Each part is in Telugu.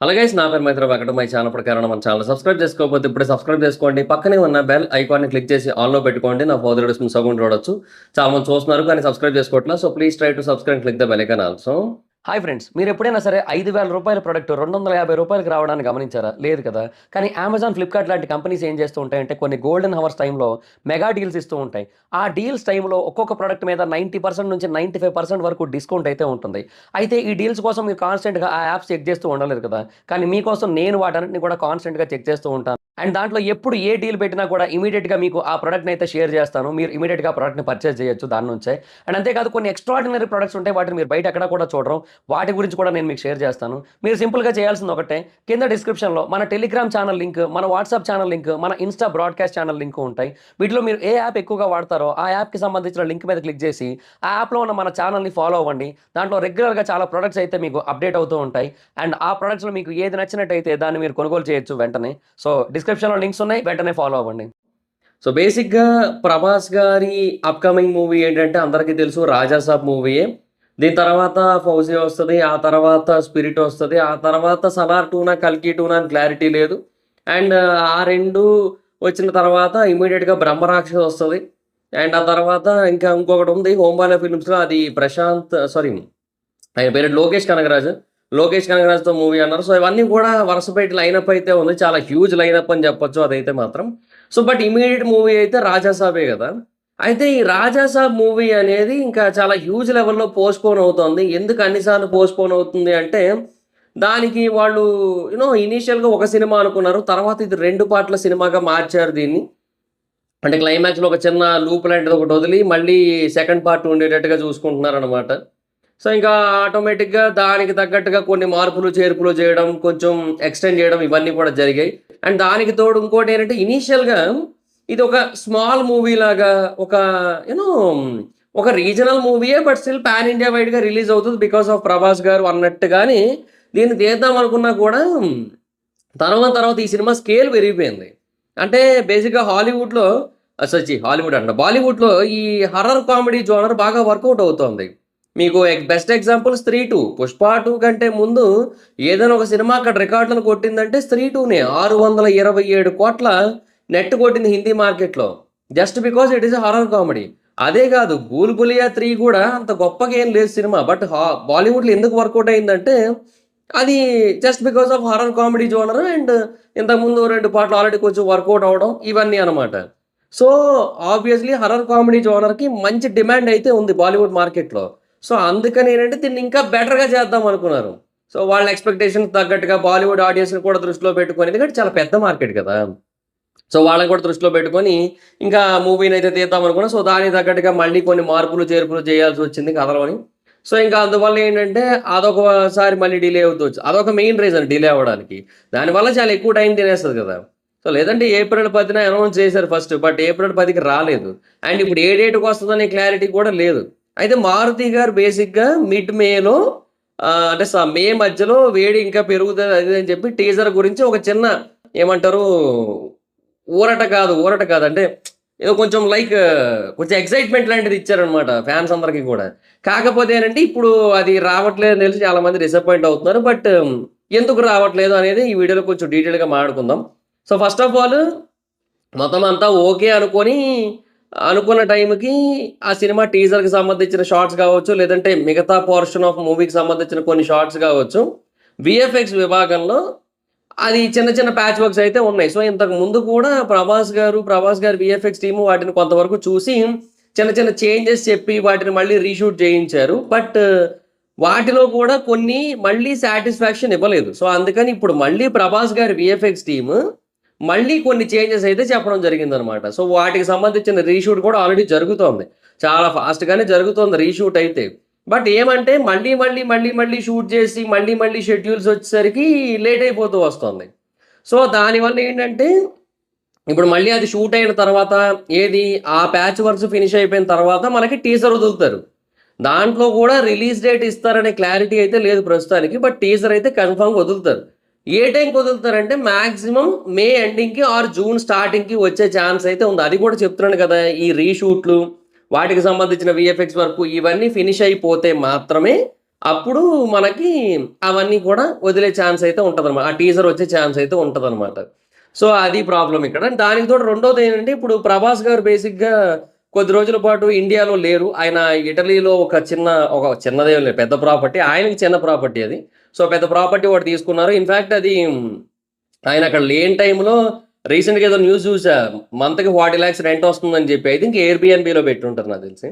హలో గైస్, నా పేరు మైత్ర వెంకట. మై ఛానల్ ప్రకారం మన ఛానల్ సబ్స్క్రైబ్ చేసుకోకపోతే ఇప్పుడే సబ్స్క్రైబ్ చేసుకోండి. పక్కనే ఉన్న బెల్ ఐకాన్ని క్లిక్ చేసి ఆన్లో పెట్టుకోండి. నా ఫర్దర్ వీడియోస్ మిస్ అవ్వకుండా చూడొచ్చు. చాలా మంది చూస్తున్నారు కానీ సబ్స్క్రైబ్ చేసుకోవట్లేదు. So please try to subscribe, click the bell icon also. Hi friends, మీరు ఎప్పుడైనా సరే 5,000 రూపాయల ప్రొడక్ట్ 250 రూపాయలకి రావడానికి గమనించారా? లేదు కదా. కానీ అమెజాన్, ఫ్లిప్కార్ట్ లాంటి కంపెనీస్ ఏం చేస్తూ ఉంటాయంటే కొన్ని గోల్డెన్ హవర్స్ టైంలో మెగా డీల్స్ ఇస్తూ ఉంటాయి. ఆ డీల్స్ టైంలో ఒక్కొక్క ప్రొడక్ట్ మీద 90% నుంచి 95% వరకు డిస్కౌంట్ అయితే ఉంటుంది. అయితే ఈ డీల్స్ కోసం మీరు కాన్స్టెంట్గా ఆ యాప్స్ చెక్ చేస్తూ ఉండలేరు కదా. కానీ మీకోసం నేను వాటన్నిటిని కూడా కాన్స్టెంట్గా చెక్ చేస్తూ ఉంటాను. అండ్ దాంట్లో ఎప్పుడు ఏ డీల్ పెట్టినా కూడా ఇమీడియట్గా మీకు ఆ ప్రొడక్ట్ని అయితే షేర్ చేస్తాను. మీరు ఇమీడియట్గా ప్రొడక్ట్ని పర్చేస్ చేయొచ్చు దాని నుంచే. అండ్ అంతేకాదు కొన్ని ఎక్స్ట్రాడినరీ ప్రొడక్ట్స్ ఉంటాయి, వాటిని మీరు బయట ఎక్కడ కూడా చూడరు. వాటి గురించి కూడా నేను మీకు షేర్ చేస్తాను. మీరు సింపుల్గా చేయాల్సింది ఒకటే, కింద డిస్క్రిప్షన్లో మన టెలిగ్రామ్ ఛానల్ లింక్, మన వాట్సాప్ ఛానల్ లింక్, మన ఇన్స్టా బ్రాడ్కాస్ట్ ఛానల్ లింక్ ఉంటాయి. వీటిలో మీరు ఏ యాప్ ఎక్కువగా వాడతారో ఆ యాప్కి సంబంధించిన లింక్ మీద క్లిక్ చేసి ఆ యాప్లో ఉన్న మన ఛానల్ని ఫాలో అవ్వండి. దాంట్లో రెగ్యులర్గా చాలా ప్రొడక్ట్స్ అయితే మీకు అప్డేట్ అవుతూ ఉంటాయి. అండ్ ఆ ప్రొడక్ట్స్లో మీకు ఏది నచ్చినట్టయితే దాన్ని మీరు కొనుగోలు చేయొచ్చు వెంటనే. సో డిస్క్రిప్షన్లో లింక్స్ ఉన్నాయి, వెంటనే ఫాలో అవ్వండి. సో బేసిక్గా ప్రభాస్ గారి అప్కమింగ్ మూవీ ఏంటంటే అందరికీ తెలుసు, రాజాసాబ్ మూవీయే. దీని తర్వాత ఫౌజీ వస్తుంది, ఆ తర్వాత స్పిరిట్ వస్తుంది, ఆ తర్వాత సలార్ టూనా కల్కి టూనా అని క్లారిటీ లేదు. అండ్ ఆ రెండు వచ్చిన తర్వాత ఇమీడియట్గా బ్రహ్మరాక్షస్ వస్తుంది. అండ్ ఆ తర్వాత ఇంకా ఇంకొకటి ఉంది హోంబాలా ఫిల్మ్స్లో, అది ప్రశాంత్ సారీ ఆయన పేరు లోకేష్ కనగరాజు. లోకేష్ కనగరాజ్తో మూవీ అన్నారు. సో ఇవన్నీ కూడా వరుస పెట్టి లైనప్ అయితే ఉంది, చాలా హ్యూజ్ లైనప్ అని చెప్పొచ్చు అదైతే మాత్రం. సో బట్ ఇమీడియట్ మూవీ అయితే రాజాసాబే కదా. అయితే ఈ రాజాసాబ్ మూవీ అనేది ఇంకా చాలా హ్యూజ్ లెవెల్‌లో పోస్ట్‌పోన్ అవుతోంది. ఎందుకు అన్నిసార్లు పోస్ట్‌పోన్ అవుతుంది అంటే, దానికి వాళ్ళు ఇనీషియల్‌గా ఒక సినిమా అనుకున్నారు. తర్వాత ఇది 2 పార్ట్‌ల సినిమాగా మార్చారు దీన్ని. అంటే క్లైమాక్స్‌లో ఒక చిన్న లూప్ లాంటిది ఒకటి వదిలి, మళ్ళీ సెకండ్ పార్ట్ ఉండేటట్టుగా చూసుకుంటున్నారనమాట. సో ఇంకా ఆటోమేటిక్‌గా దానికి తగ్గట్టుగా కొన్ని మార్పులు, చేర్పులు చేయడం, కొంచెం ఎక్స్‌టెండ్ చేయడం ఇవన్నీ కూడా జరిగాయి. అండ్ దానికి తోడు ఇంకోటేంటంటే ఇనీషియల్‌గా ఇది ఒక స్మాల్ మూవీ లాగా ఒక యూనో ఒక రీజనల్ మూవీయే, బట్ స్టిల్ పాన్ ఇండియా వైడ్‌గా రిలీజ్ అవుతుంది బికాస్ ఆఫ్ ప్రభాస్ గారు అన్నట్టుగానే దీన్ని తీద్దాం అనుకున్నా కూడా తర్వాత తర్వాత ఈ సినిమా స్కేల్ పెరిగిపోయింది. అంటే బేసిక్‌గా హాలీవుడ్‌లో హాలీవుడ్ అంటున్నా, బాలీవుడ్‌లో ఈ హర్రర్ కామెడీ జోనర్ బాగా వర్కౌట్ అవుతోంది. మీకు బెస్ట్ ఎగ్జాంపుల్ 'స్త్రీ 2'. 'పుష్ప 2' కంటే ముందు ఏదైనా ఒక సినిమా అక్కడ రికార్డులను కొట్టిందంటే 'స్త్రీ 2'నే. 627,00,00,000 నెట్ కొట్టింది హిందీ మార్కెట్‌లో. Just because it is a horror comedy. అదే కాదు 'భూల్ భులియా 3' కూడా అంత గొప్పగా ఏం లేదు సినిమా. బట్ బాలీవుడ్‌లో ఎందుకు వర్కౌట్ అయిందంటే అది just because of horror comedy genre. And ఇంతకుముందు 2 పాటలు ఆల్రెడీ కొంచెం వర్కౌట్ అవ్వడం ఇవన్నీ అనమాట. సో ఆబ్వియస్‌లీ హర్రర్ కామెడీ జోనర్‌కి మంచి డిమాండ్ అయితే ఉంది బాలీవుడ్ మార్కెట్‌లో. సో అందుకని ఏంటంటే దీన్ని ఇంకా బెటర్‌గా చేద్దాం అనుకున్నారు. సో వాళ్ళ ఎక్స్‌పెక్టేషన్‌కి తగ్గట్టుగా బాలీవుడ్ ఆడియన్స్‌ని కూడా దృష్టిలో పెట్టుకొని, ఎందుకంటే చాలా పెద్ద మార్కెట్ కదా. సో వాళ్ళని కూడా దృష్టిలో పెట్టుకొని ఇంకా మూవీనైతే తీద్దాం అనుకున్నా. సో దానికి తగ్గట్టుగా మళ్ళీ కొన్ని మార్పులు, చేర్పులు చేయాల్సొచ్చింది కథలోని. సో ఇంకా అందువల్ల ఏంటంటే అదొకసారి మళ్ళీ డిలే అవుతొచ్చు. అదొక మెయిన్ రీజన్ డిలే అవ్వడానికి. దానివల్ల చాలా ఎక్కువ టైం తినేస్తది కదా. సో లేదంటే ఏప్రిల్ 10న అనౌన్స్ చేశారు ఫస్ట్. బట్ ఏప్రిల్ 10కి రాలేదు. అండ్ ఇప్పుడు ఏ డేట్‌కొస్తదనే క్లారిటీ కూడా లేదు. అయితే మారుతి గారు బేసిక్‌గా మిడ్ మేలో అంటే మే మధ్యలో వేడి ఇంకా పెరుగుతది అది ఇది అని చెప్పి టీజర్ గురించి ఒక చిన్న ఏమంటారు ఊరట కాదు. అంటే ఏదో కొంచెం కొంచెం ఎక్సైట్‌మెంట్ లాంటిది ఇచ్చారనమాట ఫ్యాన్స్ అందరికి కూడా. కాకపోతే ఏంటంటే ఇప్పుడు అది రావట్లేదని తెలిసి చాలామంది డిసప్పాయింట్ అవుతున్నారు. బట్ ఎందుకు రావట్లేదు అనేది ఈ వీడియోలో కొంచెం డీటెయిల్‌గా మాట్లాడుకుందాం. సో ఫస్ట్ ఆఫ్ ఆల్ మొత్తం అంతా ఓకే అనుకున్న టైంకి ఆ సినిమా టీజర్‌కి సంబంధించిన షార్ట్స్ కావచ్చు, లేదంటే మిగతా పోర్షన్ ఆఫ్ మూవీకి సంబంధించిన కొన్ని షార్ట్స్ కావచ్చు, వీఎఫ్ఎక్స్ విభాగంలో అది చిన్న చిన్న ప్యాచ్ వర్క్స్ అయితే ఉన్నాయి. సో ఇంతకు ముందు కూడా ప్రభాస్ గారి వీఎఫ్ఎక్స్ టీము వాటిని కొంతవరకు చూసి చిన్న చిన్న చేంజెస్ చెప్పి వాటిని మళ్ళీ రీషూట్ చేయించారు. బట్ వాటిలో కూడా కొన్ని మళ్ళీ సాటిస్ఫాక్షన్ ఇవ్వలేదు. సో అందుకని ఇప్పుడు మళ్ళీ ప్రభాస్ గారి వీఎఫ్ఎక్స్ టీము మళ్ళీ కొన్ని చేంజెస్ అయితే చెప్పడం జరిగిందనమాట. సో వాటికి సంబంధించిన రీషూట్ కూడా ఆల్రెడీ జరుగుతోంది. చాలా ఫాస్ట్‌గానే జరుగుతోంది రీషూట్ అయితే. బట్ ఏమంటే మళ్ళీ షూట్ చేసి మళ్ళీ షెడ్యూల్స్ వచ్చేసరికి లేట్ అయిపోతూ వస్తుంది. సో దానివల్ల ఏంటంటే ఇప్పుడు మళ్ళీ అది షూట్ అయిన తర్వాత ఆ ప్యాచ్ వర్క్స్ ఫినిష్ అయిపోయిన తర్వాత మనకి టీజర్ వదులుతారు. దాంట్లో కూడా రిలీజ్ డేట్ ఇస్తారనే క్లారిటీ అయితే లేదు ప్రస్తుతానికి. బట్ టీజర్ అయితే కన్ఫర్మ్‌గా వదులుతారు. ఏ టైంకి వదులుతారంటే మాక్సిమం మే ఎండింగ్‌కి ఆర్ జూన్ స్టార్టింగ్‌కి వచ్చే ఛాన్స్ అయితే ఉంది. అది కూడా చెప్తున్నాను కదా, ఈ రీషూట్‌లు వాటికి సంబంధించిన వీఎఫ్ఎక్స్ వర్క్ ఇవన్నీ ఫినిష్ అయిపోతే మాత్రమే అప్పుడు మనకి అవన్నీ కూడా వదిలే ఛాన్స్ అయితే ఉంటదనమాట. ఆ టీజర్ వచ్చే ఛాన్స్ అయితే ఉంటదనమాట. సో, అది ప్రాబ్లమ్ ఇక్కడ. దానికి తోడు రెండోదేంటంటే ఇప్పుడు 'ప్రభాస్' గారు బేసిక్‌గా కొద్ది రోజుల పాటు ఇండియాలో లేరు. ఆయన ఇటలీలో ఒక చిన్నదేం లేదు, పెద్ద ప్రాపర్టీ. ఆయనకి చిన్న ప్రాపర్టీ అది. సో, పెద్ద ప్రాపర్టీ ఒకటి తీసుకున్నారు. ఇన్‌ఫాక్ట్ అది ఆయన అక్కడ లేని టైంలో రీసెంట్‌గా ఏదో న్యూస్ చూసా. మంత్‌కి 40,00,000 రెంట్ వస్తుందని చెప్పి. ఐ థింక్ ఎయిర్‌బిఎన్‌బిలో పెట్టుంటారు నాకు తెలిసి.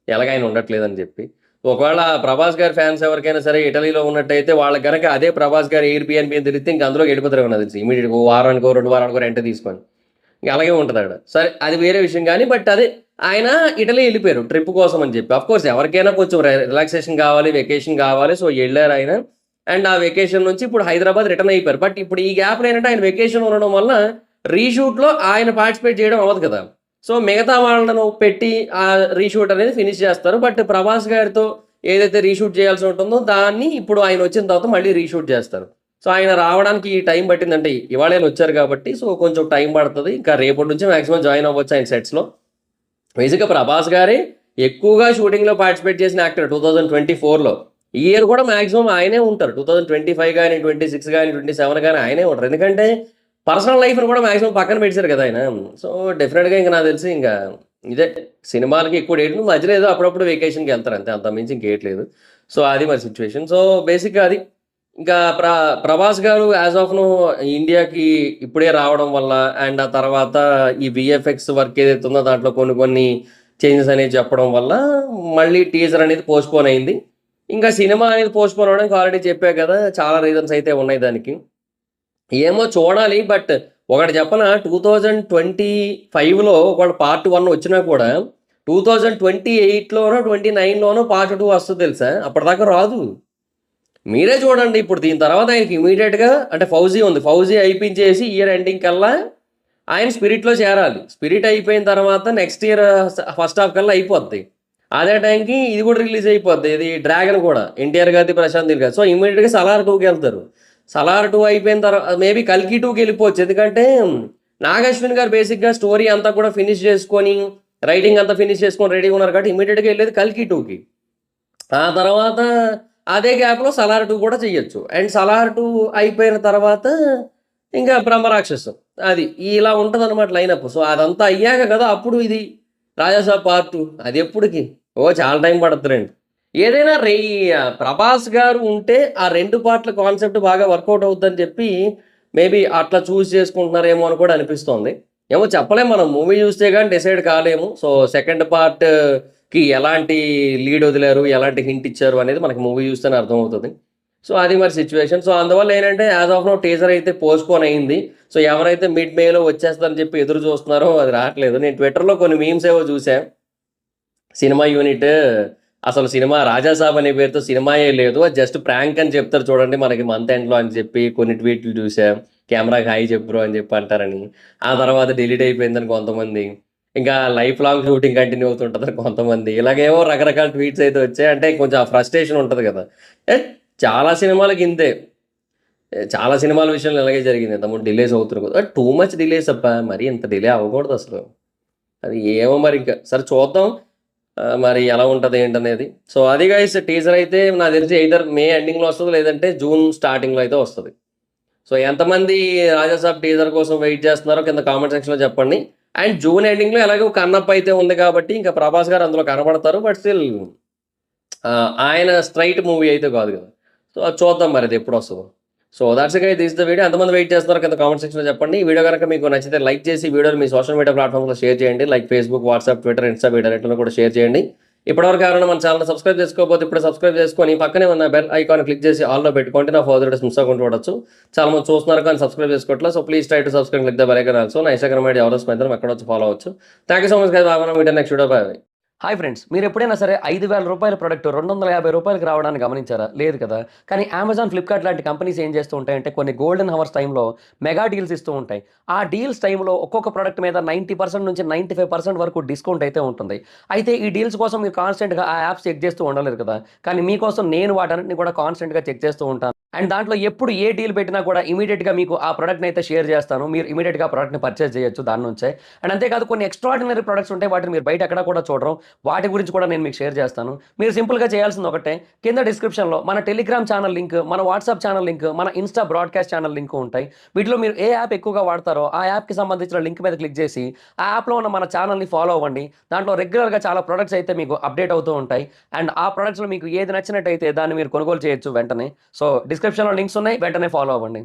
ఎలాగో ఆయన ఉండట్లేదని చెప్పి. ఒకవేళ 'ప్రభాస్' గారి ఫ్యాన్స్ ఎవరికైనా సరే ఇటలీలో ఉన్నట్టయితే వాళ్ళకి గనక అదే 'ప్రభాస్' గారి ఎయిర్‌బిఎన్‌బి అని తెలిస్తే ఇంక అందులోకి వెళ్ళిపోతారేమో నాకు తెలిసి. ఇమ్మీడియేట్‌గా ఓ వారానికో, 2 వారానికో రెంట్ తీసుకొని. ఇంక అలాగే ఉంటదక్కడ. సరే అది వేరే విషయం గానీ, బట్ అదే ఆయన ఇటలీ ఎళ్ళిపోయారు ట్రిప్ కోసం అని చెప్పి. ఆఫ్‌కోర్స్ ఎవరికైనా కొంచెం రిలాక్సేషన్ కావాలి, వెకేషన్ కావాలి. సో, ఎళ్లారాయన. అండ్ ఆ వెకేషన్ నుంచి ఇప్పుడు హైదరాబాద్ రిటర్న్ అయిపోయారు. బట్ ఇప్పుడు ఈ గ్యాప్‌లో ఏంటంటే ఆయన వెకేషన్‌లో ఉండడం వల్ల రీషూట్‌లో ఆయన పార్టిసిపేట్ చేయడం అవ్వదు కదా! సో, మిగతా వాళ్ళను పెట్టి ఆ రీషూట్ అనేది ఫినిష్ చేస్తారు. బట్ 'ప్రభాస్' గారితో ఏదైతే రీషూట్ చేయాల్సి ఉంటుందో దాన్ని ఇప్పుడు ఆయనొచ్చిన తర్వాత మళ్ళీ రీషూట్ చేస్తారు. సో, ఆయన రావడానికి టైం పట్టిందంటే ఇవాళే వచ్చారు కాబట్టి సో, కొంచెం టైం పడతది. ఇంకా రేపటి నుంచి మాక్సిమం జాయిన్ అవ్వచ్చు ఆయన సెట్స్‌లో. బేసిక్‌గా 'ప్రభాస్' గారే ఎక్కువగా షూటింగ్‌లో పార్టిసిపేట్ చేసిన యాక్టర్ 2024లో. ఈ ఇయర్ కూడా మాక్సిమం ఆయనే ఉంటారు. 2025 గాని, 26 గాని, 27 గాని ఆయనే ఉంటారు. ఎందుకంటే పర్సనల్ లైఫ్‌ని కూడా మాక్సిమం పక్కన పెట్టేసారు కదా ఆయన. సో, డెఫినిట్‌గా ఇంక నాకు తెలిసి ఇంక ఇదే సినిమాలకి ఎక్కువ డేట్లు మధ్యలో ఏదో అప్పుడప్పుడు వెకేషన్‌కెళ్తారు అంతే. అంతకు మించి ఇంకేటి లేదు. సో, అది మరి సిట్యుయేషన్. సో, బేసిక్‌గా అది. ఇంకా 'ప్రభాస్' గారు యాస్ ఆఫ్ నౌ ఇండియాకి ఇప్పుడే రావడం వల్ల అండ్ ఆ తర్వాత ఈ వీఎఫ్ఎక్స్ వర్క్ ఏదైతే ఉందో దాంట్లో కొన్ని కొన్ని చేంజెస్ అనేవి చెప్పడం వల్ల మళ్ళీ టీజర్ అనేది పోస్ట్‌పోన్ అయింది. ఇంకా సినిమా అనేది పోస్ట్‌పోన్ అవ్వడానికి ఆల్రెడీ చెప్పా కదా! చాలా రీజన్స్ అయితే ఉన్నాయి దానికి. ఏమో చూడాలి. బట్ ఒకటి చెప్పనా 2025లో ఒకవేళ పార్ట్ 1 వచ్చినా కూడా 2028లోనో, 29లోనో పార్ట్ 2 వస్తది తెలుసా? అప్పటిదాకా రాదు. మీరే చూడండి. ఇప్పుడు దీని తర్వాత ఆయనకి ఇమ్మీడియేట్‌గా అంటే 'ఫౌజీ' ఉంది. 'ఫౌజీ' అయిపించేసి ఇయర్ ఎండింగ్ కల్లా ఆయన 'స్పిరిట్‌లో' చేరాలి. 'స్పిరిట్' అయిపోయిన తర్వాత నెక్స్ట్ ఇయర్ ఫస్ట్ హాఫ్ కల్లా అయిపోద్ది. అదే టైంకి ఇది కూడా రిలీజ్ అయిపోద్ది. ఇది 'డ్రాగన్' కూడా 'ఎన్టీఆర్' గారిది, 'ప్రశాంత్ నీల్' గారిది. సో, ఇమ్మీడియేట్‌గా 'సలార్ 2'కెళ్తారు. 'సలార్ 2' అయిపోయిన మేబీ 'కల్కి 2'కెళ్ళిపోవచ్చు. ఎందుకంటే నాగశ్విన్ గారు బేసిక్‌గా స్టోరీ అంతా కూడా ఫినిష్ చేసుకొని, రైటింగ్ అంతా ఫినిష్ చేసుకొని రెడీగా ఉన్నారు కాబట్టి ఇమ్మీడియేట్‌గా ఎళ్ళేది 'కల్కి 2'కి. ఆ తర్వాత అదే గ్యాప్‌లో 'సలార్ 2' కూడా చెయ్యొచ్చు. అండ్ 'సలార్ 2' అయిపోయిన తర్వాత ఇంకా 'బ్రహ్మరాక్షసు' అది. ఇలా ఉంటదనమాట లైనప్. సో, అదంతా అయ్యాక కదా అప్పుడు ఇది 'రాజాసాబ్ పార్ట్ 2' అదెప్పటికి? చాలా టైం పడతదండి. ఏదైనా 'ప్రభాస్' గారు ఉంటే ఆ 2 పార్ట్‌ల కాన్సెప్ట్ బాగా వర్కౌట్ అవుద్దని చెప్పి మేబీ అట్లా చేసుకుంటున్నారేమో అని కూడా అనిపిస్తోంది. ఏమో చెప్పలేం మనం. మూవీ చూస్తే గాని డిసైడ్ కాలేము. సో, సెకండ్ పార్ట్‌కి ఎలాంటి లీడ్ వదిలారు, ఎలాంటి హింట్ ఇచ్చారు అనేది మనకి మూవీ చూస్తేనే అర్థమవుతది. సో, అది మరి సిట్యుయేషన్. సో, అందువల్ల ఏంటంటే యాస్ ఆఫ్ నౌ టీజర్ అయితే పోస్ట్‌పోన్ అయింది. సో, ఎవరైతే మిడ్ మేలో వచ్చేస్తదని చెప్పి ఎదురు చూస్తున్నారో అది రాట్లేదు. నేను ట్విట్టర్‌లో కొన్ని మీమ్స్ ఏవో చూసా. సినిమా యూనిట్ అసలు సినిమా 'రాజాసాబ్' అనే పేరుతో సినిమాయే లేదు. అది జస్ట్ ప్రాంక్ అని చెప్తారు చూడండి మనకి మంత్ ఎండ్‌లో అని చెప్పి కొన్ని ట్వీట్లు చూసా. కెమెరాకి హాయ్ చెప్పు బ్రో అని చెప్పి అంటారని. ఆ తర్వాత డిలీట్ అయిపోయిందని కొంతమంది. ఇంకా లైఫ్ లాంగ్ షూటింగ్ కంటిన్యూ అవుతుంటదని కొంతమంది. ఇలాగేవో రకరకాల ట్వీట్స్ అయితే వచ్చాయి. అంటే కొంచెం ఆ ఫ్రస్ట్రేషన్ ఉంటది కదా! ఏ చాలా సినిమాలకి ఇంతే. చాలా సినిమాల విషయంలో ఇలాగే జరిగింది. ఇంతకుముందు డిలేస్ అవుతున్నాయి కదా! టూ మచ్ డిలేస్ అబ్బా! మరీ ఇంత డిలే అవ్వకూడదసలు. అది ఏమో మరింక. సరే చూద్దాం. మరి ఎలా ఉంటది ఏంటనేది. సో, అది గైస్ టీజర్ అయితే నాకు తెలిసి ఎయిదర్ మే ఎండింగ్‌లో వస్తది. లేదంటే జూన్ స్టార్టింగ్‌లో అయితే వస్తది. సో, ఎంతమంది 'రాజాసాబ్' టీజర్ కోసం వెయిట్ చేస్తున్నారో కింద కామెంట్ సెక్షన్‌లో చెప్పండి. అండ్ జూన్ ఎండింగ్‌లో ఎలాగో 'కన్నప్ప' అయితే ఉంది కాబట్టి ఇంకా 'ప్రభాస్' గారు అందులో కనపడతారు. బట్ స్టిల్ ఆయన స్ట్రెయిట్ మూవీ అయితే కాదు కదా! సో, అది చూద్దాం మరి అది ఎప్పుడొస్తదో. So, that's it guys. This the video. ఎంతమంది వెయిట్ చేస్తున్నారో కింద కామెంట్ సెక్షన్‌లో చెప్పండి. ఈ వీడియో గనుక మీకు నచ్చితే లైక్ చేసి ఈ వీడియోని మీ సోషల్ మీడియా ప్లాట్‌ఫామ్స్‌లో షేర్ చేయండి. Like Facebook, WhatsApp, Twitter, Insta వీటన్నిటిలో కూడా షేర్ చేయండి. ఇప్పటివరకు ఎవరైనా మన ఛానెల్‌ని సబ్స్క్రైబ్ చేసుకోకపోతే ఇప్పుడే సబ్స్క్రైబ్ చేసుకొని పక్కనే ఉన్న బెల్ ఐకాన్ క్లిక్ చేసి ఆల్‌లో పెట్టుకుంటే నా ఫర్దర్ వీడియోస్ మిస్ అవ్వకుండా చూడొచ్చు. చాలా మంది చూస్తున్నారు కానీ సబ్స్క్రైబ్ చేసుకోవట్లేదు. So, please try to subscribe click the bell icon also. నా ఇన్‌స్టాగ్రామ్ ఐడీ ఎవరోస్ మధ్యలో ఎక్కడ వచ్చి ఫాలో అవ్వచ్చు. Thank you so much guys. Bye. మనం meet next video. Bye. Hi friends, మీరు ఎప్పుడైనా సరే రూ. 5,000 ప్రొడక్ట్ రూ. 250కి రావడాన్ని గమనించారా? లేదు కదా! కానీ అమెజాన్, ఫ్లిప్‌కార్ట్ లాంటి కంపెనీస్ ఏం చేస్తూ ఉంటాయంటే కొన్ని గోల్డెన్ హవర్స్ టైంలో మెగా డీల్స్ ఇస్తూ ఉంటాయి. ఆ డీల్స్ టైంలో ఒక్కొక్క ప్రొడక్ట్ మీద 90% నుంచి 95% వరకు డిస్కౌంట్ అయితే ఉంటుంది. అయితే ఈ డీల్స్ కోసం మీరు కాన్స్టెంట్‌గా ఆ యాప్స్ చెక్ చేస్తూ ఉండలేరు కదా! కానీ మీకోసం నేను వాటన్నిటిని కూడా కాన్స్టెంట్‌గా చెక్ చేస్తూ ఉంటాను. అండ్ దాంట్లో ఎప్పుడు ఏ డీల్ పెట్టినా కూడా ఇమీడియట్‌గా మీకు ఆ ప్రొడక్ట్‌ని అయితే షేర్ చేస్తాను. మీరు ఇమీడియట్‌గా ఆ ప్రొడక్ట్‌ని పర్చేజ్ చేయొచ్చు దాని నుంచే. అండ్ అంతేకాదు కొన్ని ఎక్స్ట్రార్డినరీ ప్రొడక్ట్స్ ఉంటాయి. వాటిని మీరు బయట ఎక్కడా కూడా చూడరు. వాటి గురించి కూడా నేను మీకు షేర్ చేస్తాను. మీరు సింపుల్‌గా చేయాల్సింది ఒకటే, కింద డిస్క్రిప్షన్‌లో మన టెలిగ్రామ్ ఛానల్ లింక్, మన వాట్సాప్ ఛానల్ లింక్, మన ఇన్‌స్టా బ్రాడ్‌కాస్ట్ ఛానల్ లింక్ ఉంటాయి. వీటిలో మీరు ఏ యాప్ ఎక్కువగా వాడతారో ఆ యాప్‌కి సంబంధించిన లింక్ మీద క్లిక్ చేసి, ఆ యాప్‌లో ఉన్న మన ఛానల్‌ని ఫాలో అవ్వండి. దాంట్లో రెగ్యులర్‌గా చాలా ప్రొడక్ట్స్ అయితే మీకు అప్డేట్ అవుతూ ఉంటాయి. అండ్ ఆ ప్రొడక్ట్స్‌లో మీకు ఏది నచ్చినట్టయితే దాన్ని మీరు కొనుగోలు చేయొచ్చు వెంటనే. సో, డిస్క్రిప్షన్‌లో లింక్స్ ఉన్నాయి. వెంటనే ఫాలో అవ్వండి.